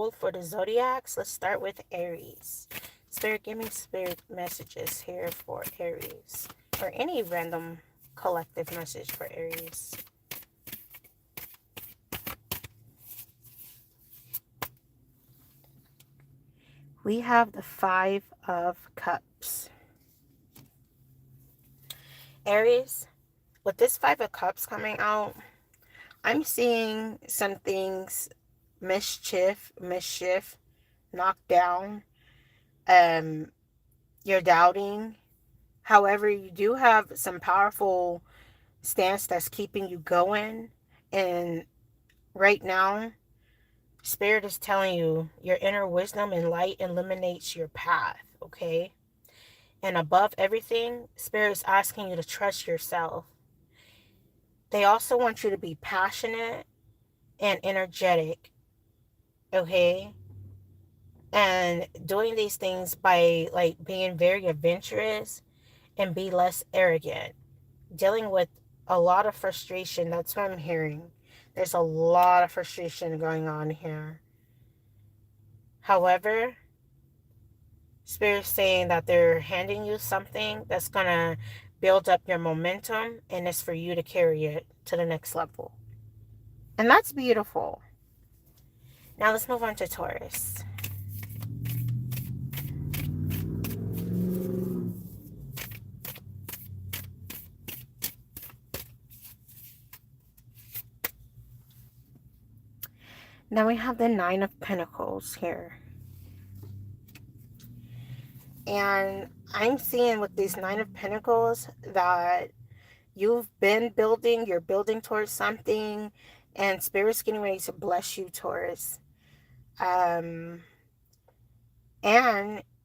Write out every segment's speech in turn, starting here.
pulled for the Zodiacs. Let's start with Aries. Spirit, give me spirit messages here for Aries. Or any random collective message for Aries. We have the Five of Cups. Aries, with this Five of Cups coming out, I'm seeing some things, mischief, knocked down. You're doubting. However, you do have some powerful stance that's keeping you going. And right now, Spirit is telling you your inner wisdom and light illuminates your path, okay? And above everything, Spirit is asking you to trust yourself. They also want you to be passionate and energetic, okay? And doing these things by like being very adventurous and be less arrogant. Dealing with a lot of frustration. That's what I'm hearing. There's a lot of frustration going on here. However, Spirit's saying that they're handing you something that's going to build up your momentum, and it's for you to carry it to the next level. And that's beautiful. Now let's move on to Taurus. Now we have the Nine of Pentacles here. And I'm seeing with these Nine of Pentacles that you're building towards something, and Spirit's getting ready to bless you, Taurus. And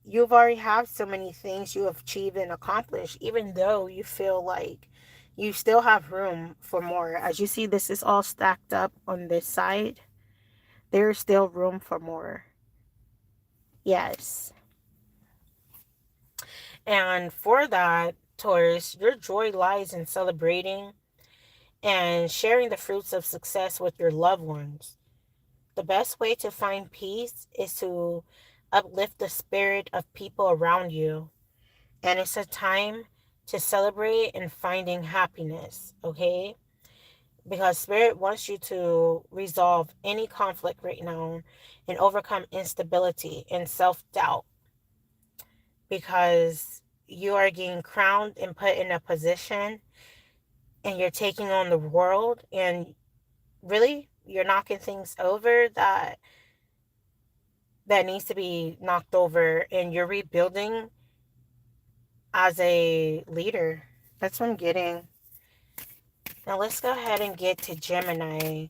you've already have so many things you have achieved and accomplished, even though you feel like you still have room for more. As you see, this is all stacked up on this side. There's still room for more. Yes. And for that, Taurus, your joy lies in celebrating and sharing the fruits of success with your loved ones. The best way to find peace is to uplift the spirit of people around you. And it's a time to celebrate and finding happiness, okay? Because Spirit wants you to resolve any conflict right now and overcome instability and self-doubt, because you are getting crowned and put in a position and you're taking on the world, and really you're knocking things over that needs to be knocked over, and you're rebuilding as a leader. That's what I'm getting. Now let's go ahead and get to Gemini.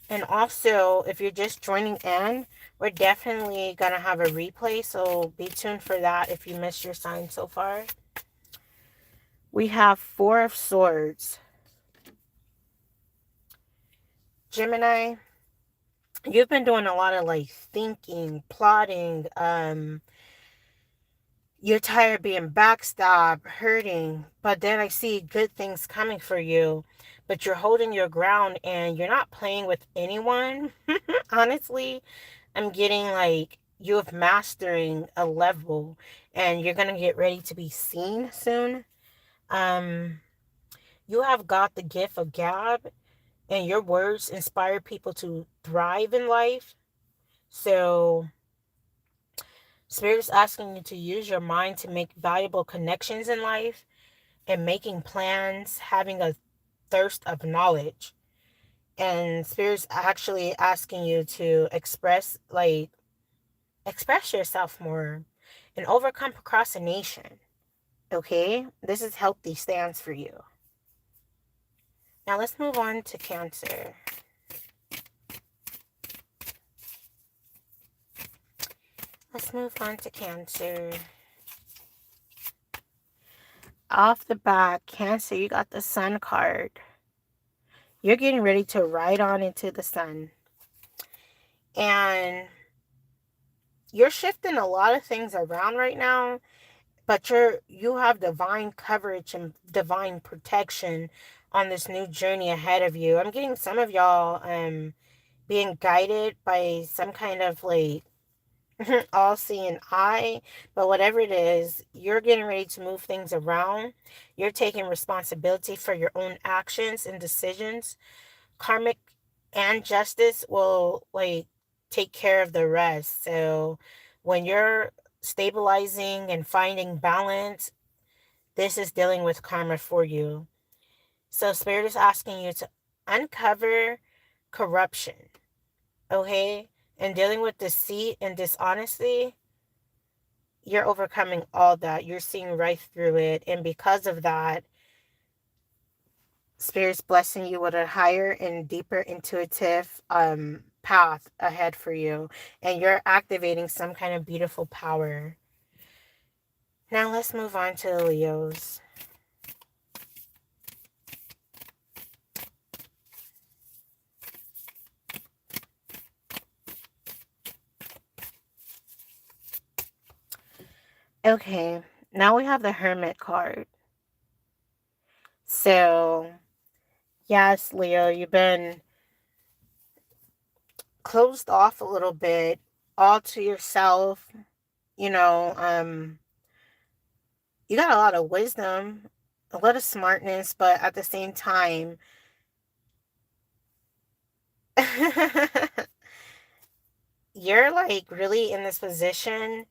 And also, if you're just joining in, we're definitely going to have a replay, so be tuned for that if you missed your sign so far. We have Four of Swords. Gemini, you've been doing a lot of like thinking, plotting, you're tired of being backstabbed, hurting, but then I see good things coming for you, but you're holding your ground and you're not playing with anyone. Honestly, I'm getting like you have mastering a level and you're going to get ready to be seen soon. You have got the gift of gab, and your words inspire people to thrive in life. So Spirit is asking you to use your mind to make valuable connections in life and making plans, having a thirst of knowledge. And Spirit's actually asking you to express yourself more and overcome procrastination. Okay? This is healthy stance for you. Now let's move on to Cancer. Let's move on to Cancer. Off the bat, Cancer, you got the Sun card. You're getting ready to ride on into the sun. And you're shifting a lot of things around right now, but you have divine coverage and divine protection on this new journey ahead of you. I'm getting some of y'all being guided by some kind of like all-seeing eye. But whatever it is, you're getting ready to move things around. You're taking responsibility for your own actions and decisions. Karmic and justice will like take care of the rest. So when you're stabilizing and finding balance, this is dealing with karma for you. So Spirit is asking you to uncover corruption, okay? And dealing with deceit and dishonesty, you're overcoming all that. You're seeing right through it. And because of that, Spirit's blessing you with a higher and deeper intuitive path ahead for you. And you're activating some kind of beautiful power. Now let's move on to the Leos. Okay, now we have the Hermit card. So, yes, Leo, you've been closed off a little bit, all to yourself. You know, you got a lot of wisdom, a lot of smartness, but at the same time, you're like really in this position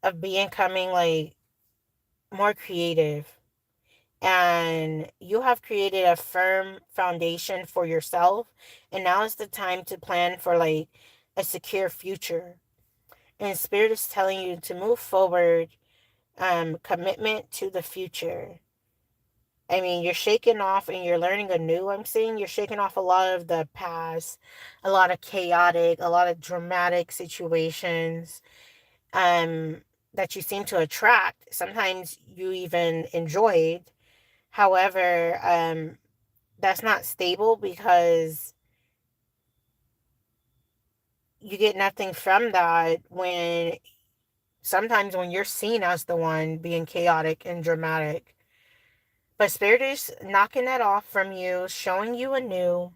of becoming like more creative. And you have created a firm foundation for yourself. And now is the time to plan for like a secure future. And Spirit is telling you to move forward, commitment to the future. I mean, you're shaking off and you're learning anew. I'm saying you're shaking off a lot of the past, a lot of chaotic, a lot of dramatic situations that you seem to attract. Sometimes you even enjoyed. However, that's not stable because you get nothing from that when sometimes when you're seen as the one being chaotic and dramatic. But Spirit is knocking that off from you, showing you anew.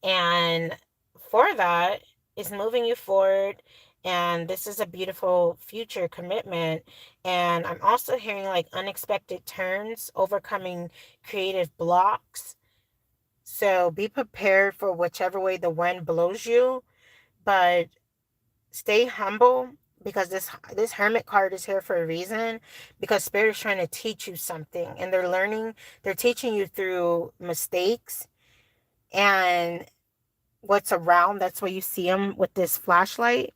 And for that, is moving you forward. And this is a beautiful future commitment. And I'm also hearing like unexpected turns, overcoming creative blocks. So be prepared for whichever way the wind blows you, but stay humble because this hermit card is here for a reason, because Spirit is trying to teach you something, and they're teaching you through mistakes and what's around. That's why you see them with this flashlight.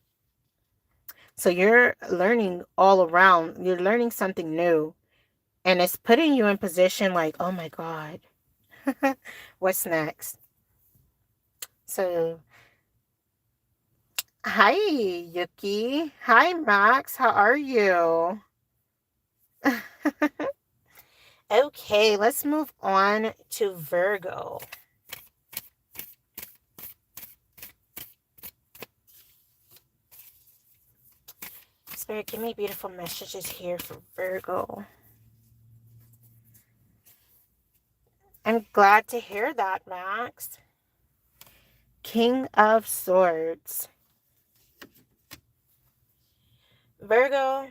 So you're learning all around. You're learning something new, and it's putting you in position like, oh my God, what's next? So hi, Yuki. Hi, Max. How are you? Okay, let's move on to Virgo. Spirit, give me beautiful messages here for Virgo. I'm glad to hear that, Max. King of Swords. Virgo.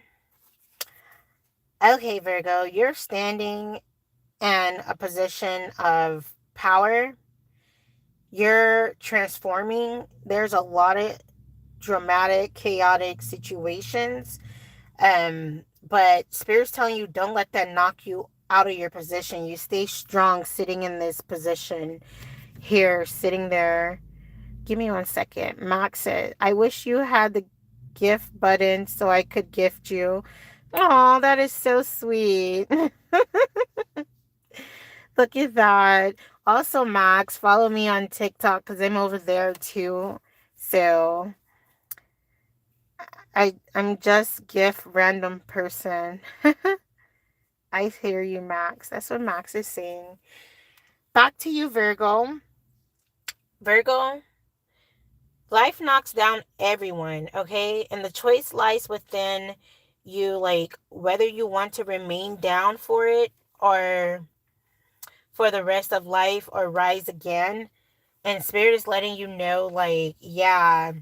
Okay, Virgo, you're standing in a position of power. You're transforming. There's a lot of dramatic, chaotic situations. But Spirit's telling you don't let that knock you out of your position. You stay strong sitting in this position here, sitting there. Give me 1 second. Max said, I wish you had the gift button so I could gift you. Oh, that is so sweet. Look at that. Also, Max, follow me on TikTok because I'm over there too. So I'm just gift random person. I hear you, Max. That's what Max is saying. Back to you, Virgo. Virgo, life knocks down everyone, okay? And the choice lies within you, like whether you want to remain down for it or for the rest of life or rise again. And Spirit is letting you know, like, yeah,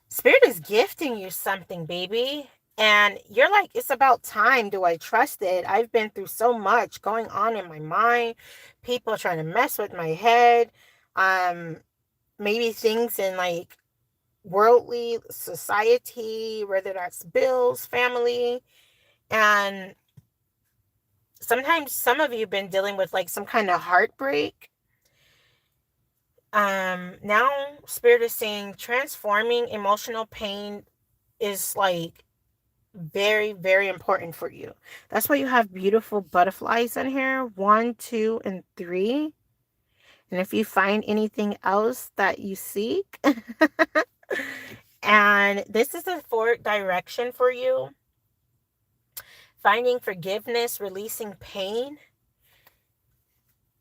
Spirit is gifting you something, baby. And you're like, it's about time. Do I trust it? I've been through so much going on in my mind. People trying to mess with my head. Um, Maybe things in like worldly society, whether that's bills, family. And sometimes some of you have been dealing with like some kind of heartbreak. Now Spirit is saying transforming emotional pain is like very, very important for you. That's why you have beautiful butterflies in here. 1, 2, and 3. And if you find anything else that you seek, and this is the fourth direction for you. Finding forgiveness, releasing pain.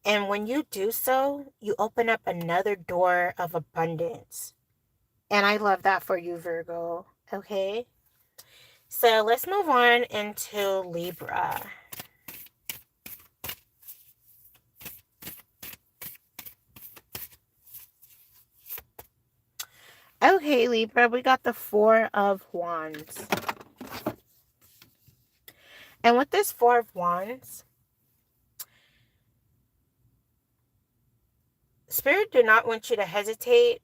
And when you do so, you open up another door of abundance. And I love that for you, Virgo. Okay? So let's move on into Libra. Okay, Libra, we got the Four of Wands. And with this Four of Wands, Spirit do not want you to hesitate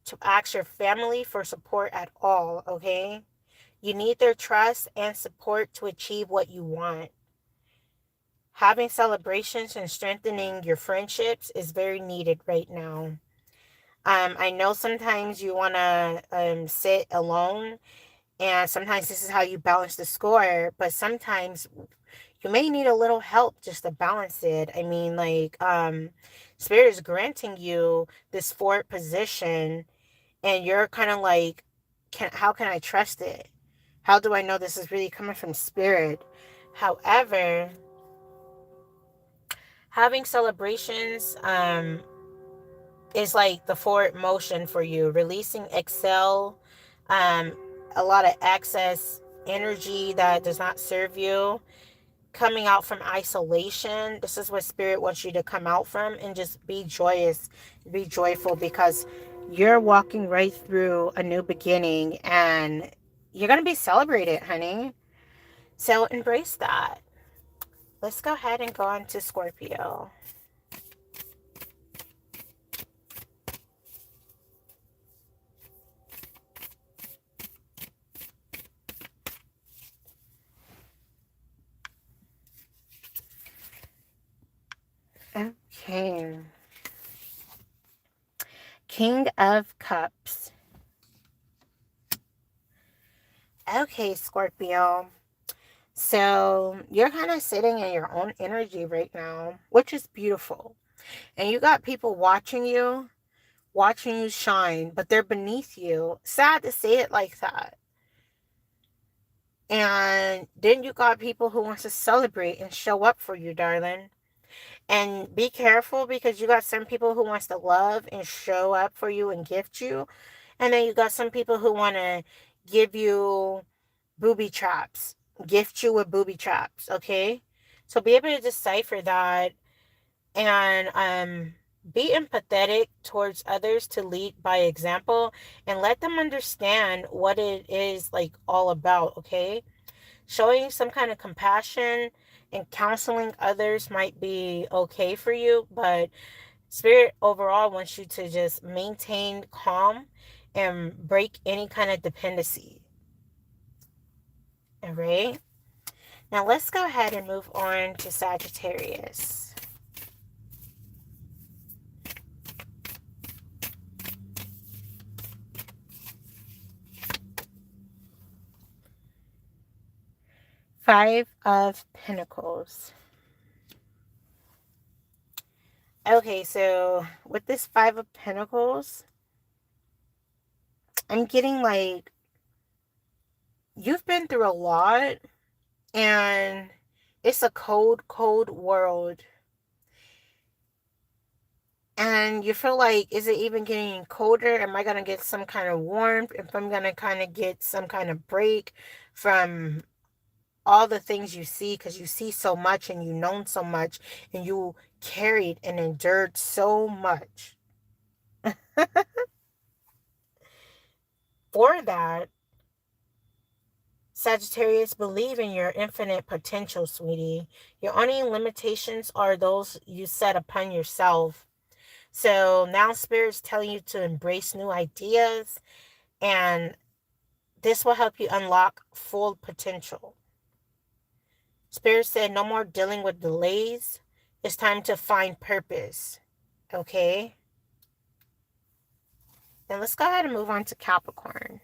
to ask your family for support at all, okay? You need their trust and support to achieve what you want. Having celebrations and strengthening your friendships is very needed right now. I know sometimes you want to sit alone, and sometimes this is how you balance the score, but sometimes you may need a little help just to balance it. I mean, like, Spirit is granting you this fourth position, and you're kind of like, how can I trust it? How do I know this is really coming from Spirit? However, having celebrations is like the forward motion for you, releasing excel, um, a lot of excess energy that does not serve you, coming out from isolation. This is what Spirit wants you to come out from, and just be joyous, be joyful, because you're walking right through a new beginning and you're going to be celebrated, honey. So embrace that. Let's go ahead and go on to Scorpio. Okay. King of Cups. Okay, Scorpio. So you're kind of sitting in your own energy right now, which is beautiful. And you got people watching you shine, but they're beneath you. Sad to say it like that. And then you got people who wants to celebrate and show up for you, darling. And be careful, because you got some people who wants to love and show up for you and gift you. And then you got some people who want to give you booby traps, gift you with booby traps, okay? So be able to decipher that, and be empathetic towards others to lead by example, and let them understand what it is like all about, okay? Showing some kind of compassion and counseling others might be okay for you, but Spirit overall wants you to just maintain calm and break any kind of dependency. All right? Now let's go ahead and move on to Sagittarius. Five of Pentacles. Okay, so with this Five of Pentacles, I'm getting like you've been through a lot, and it's a cold, cold world. And you feel like, is it even getting colder? Am I going to get some kind of warmth? If I'm going to kind of get some kind of break from all the things you see, because you see so much and you known so much and you carried and endured so much. For that, Sagittarius, believe in your infinite potential, sweetie. Your only limitations are those you set upon yourself. So now Spirit's telling you to embrace new ideas, and this will help you unlock full potential. Spirit said no more dealing with delays. It's time to find purpose. Okay? And let's go ahead and move on to Capricorn.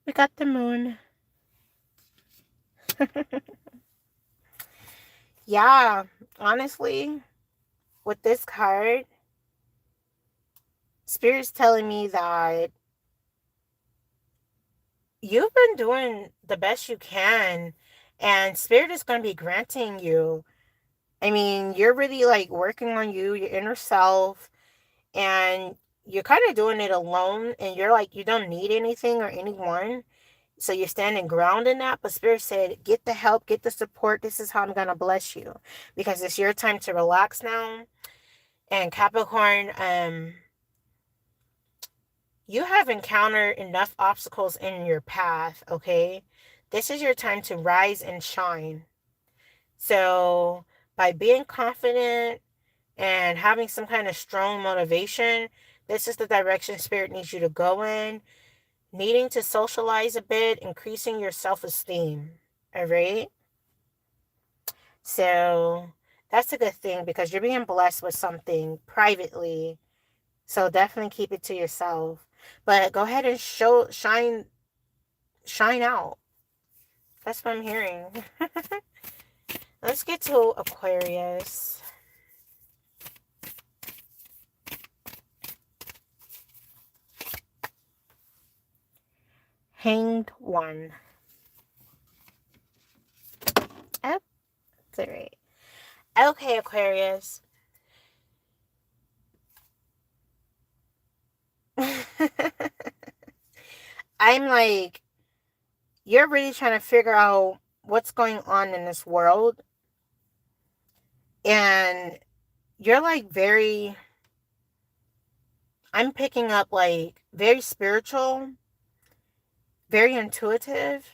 We got the moon. Yeah, honestly, with this card, Spirit's telling me that you've been doing the best you can, and Spirit is going to be granting you. I mean, you're really like working on you, your inner self, and you're kind of doing it alone, and you're like, you don't need anything or anyone. So you're standing ground in that. But Spirit said, get the help, get the support. This is how I'm going to bless you, because it's your time to relax now. And Capricorn, you have encountered enough obstacles in your path, okay? This is your time to rise and shine. So by being confident and having some kind of strong motivation, this is the direction Spirit needs you to go in. Needing to socialize a bit, increasing your self-esteem, all right? So that's a good thing, because you're being blessed with something privately. So definitely keep it to yourself. But go ahead and shine out. That's what I'm hearing. Let's get to Aquarius. Hanged One. Oh, that's all right. Okay, Aquarius. I'm like, you're really trying to figure out what's going on in this world. And you're like I'm picking up like very spiritual, very intuitive.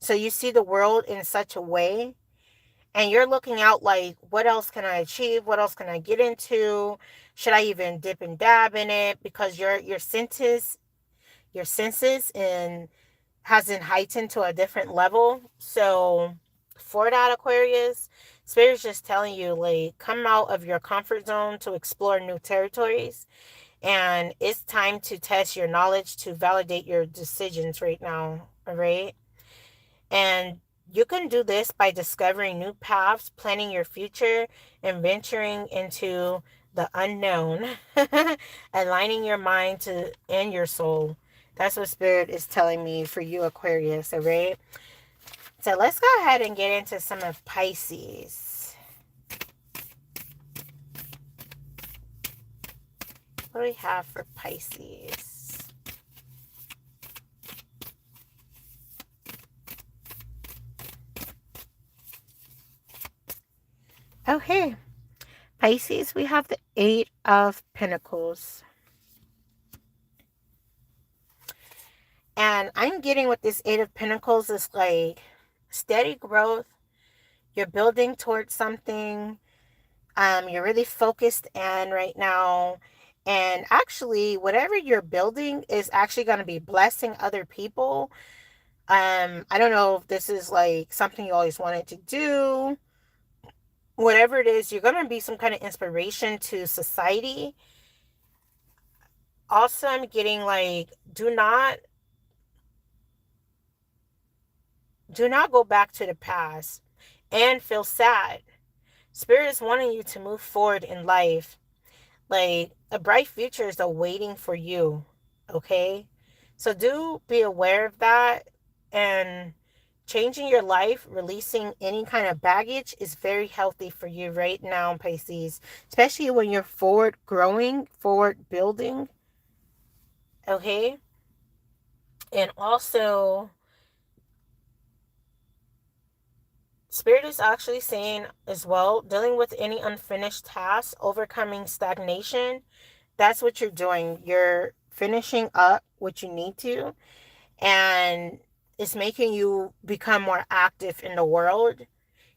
So you see the world in such a way, and you're looking out like, what else can I achieve? What else can I get into? Should I even dip and dab in it? Because your senses and hasn't heightened to a different level. So for that, Aquarius, Spirit's just telling you, like, come out of your comfort zone to explore new territories. And it's time to test your knowledge to validate your decisions right now. All right. And you can do this by discovering new paths, planning your future, and venturing into the unknown, aligning your mind to and your soul. That's what Spirit is telling me for you, Aquarius, all right? So let's go ahead and get into some of Pisces. What do we have for Pisces? Okay, Pisces, we have the Eight of Pentacles. And I'm getting with this Eight of Pentacles is like steady growth. You're building towards something. You're really focused in right now. And actually, whatever you're building is actually going to be blessing other people. I don't know if this is like something you always wanted to do. Whatever it is, you're going to be some kind of inspiration to society. Also, I'm getting like, do not go back to the past and feel sad. Spirit is wanting you to move forward in life. Like, a bright future is awaiting for you. Okay? So do be aware of that, and changing your life, releasing any kind of baggage is very healthy for you right now, Pisces, especially when you're forward growing, forward building. Okay. And also, Spirit is actually saying as well, dealing with any unfinished tasks, overcoming stagnation. That's what you're doing. You're finishing up what you need to, and it's making you become more active in the world.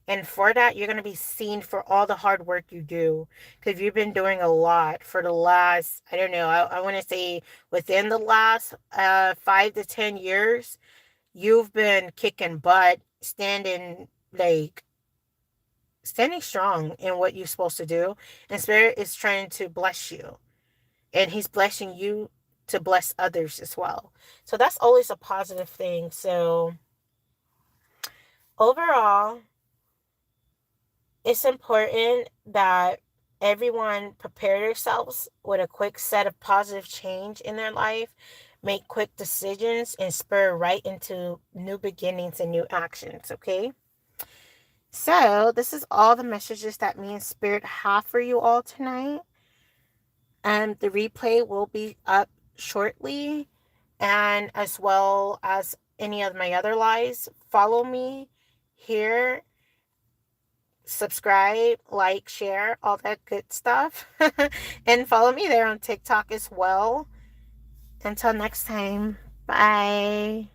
And for that, you're going to be seen for all the hard work you do, because you've been doing a lot for the last, I don't know, I want to say within the last 5 to 10 years, you've been kicking butt, standing strong in what you're supposed to do. And Spirit is trying to bless you, and He's blessing you to bless others as well. So that's always a positive thing. So overall, it's important that everyone prepare themselves with a quick set of positive change in their life, make quick decisions, and spur right into new beginnings and new actions, okay? So, this is all the messages that me and Spirit have for you all tonight. The replay will be up shortly, and as well as any of my other lives. Follow me here, subscribe, like, share, all that good stuff. And follow me there on TikTok as well. Until next time, bye.